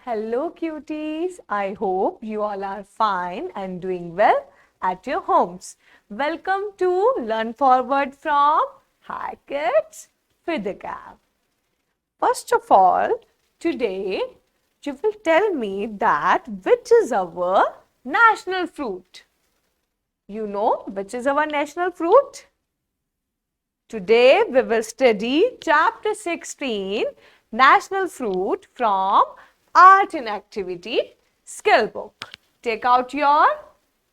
Hello cuties, I hope you all are fine and doing well at your homes. Welcome to Learn Forward from Hi Kids Vidya. First of all, today you will tell me that which is our national fruit. You know which is our national fruit? Today we will study chapter 16 National Fruit from Art and Activity Skillbook. Take out your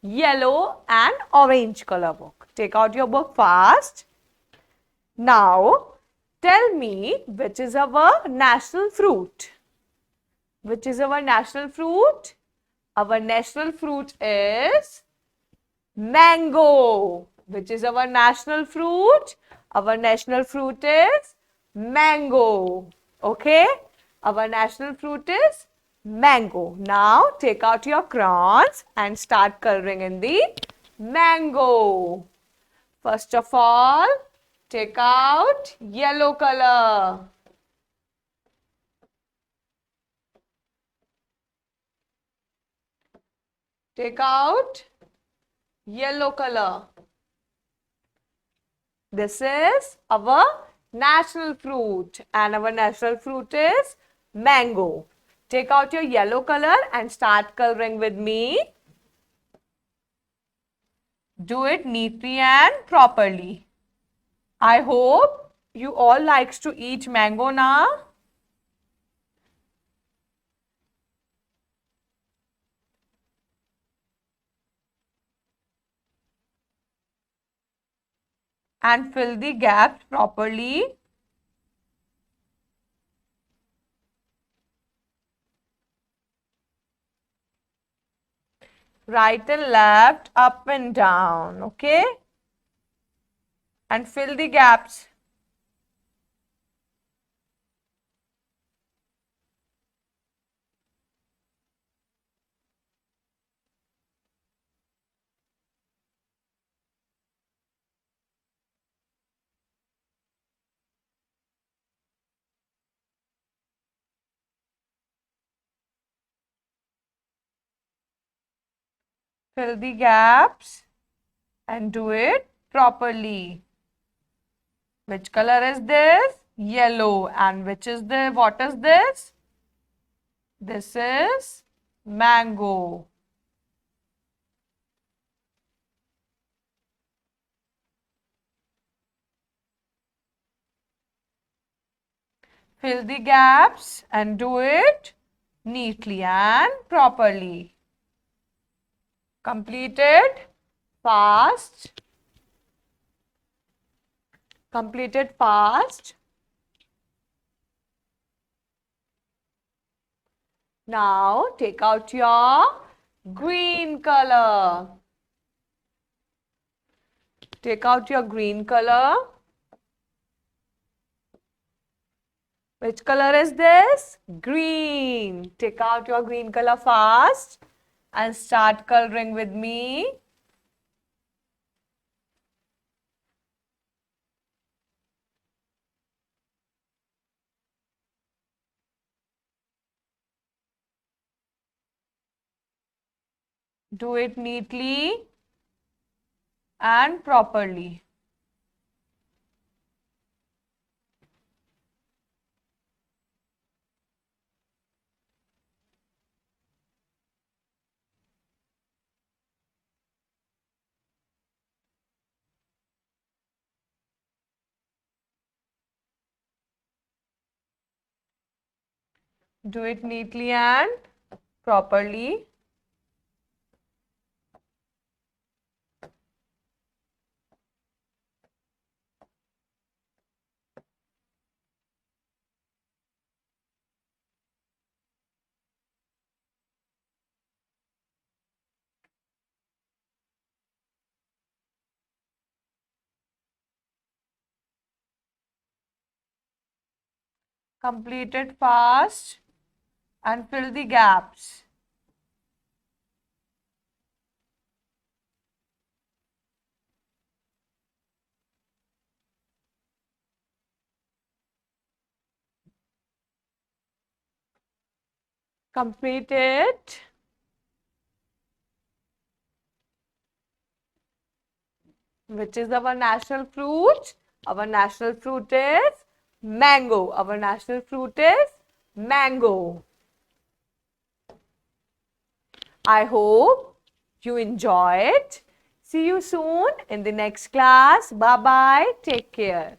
yellow and orange color book. Take out your book fast. Now tell me which is our national fruit. Which is our national fruit? Our national fruit is mango. Which is our national fruit? Our national fruit is mango. Okay? Our national fruit is mango. Now take out your crayons and start coloring in the mango. First of all, take out yellow color. Take out yellow color. This is our national fruit and our national fruit is mango. Take out your yellow color and start coloring with me. Do it neatly and properly. I hope you all likes to eat mango now. And fill the gaps properly. Right and left, up and down, okay? And fill the gaps. Fill the gaps and do it properly. Which color is this? Yellow. And what is this? This is mango. Fill the gaps and do it neatly and properly. Complete it fast. Complete it fast. Now take out your green color. Take out your green color. Which color is this? Green. Take out your green color fast and start coloring with me. Do it neatly and properly. Do it neatly and properly. Complete it fast and fill the gaps. Complete it. Which is our national fruit? Our national fruit is mango. Our national fruit is mango. I hope you enjoyed. See you soon in the next class. Bye bye. Take care.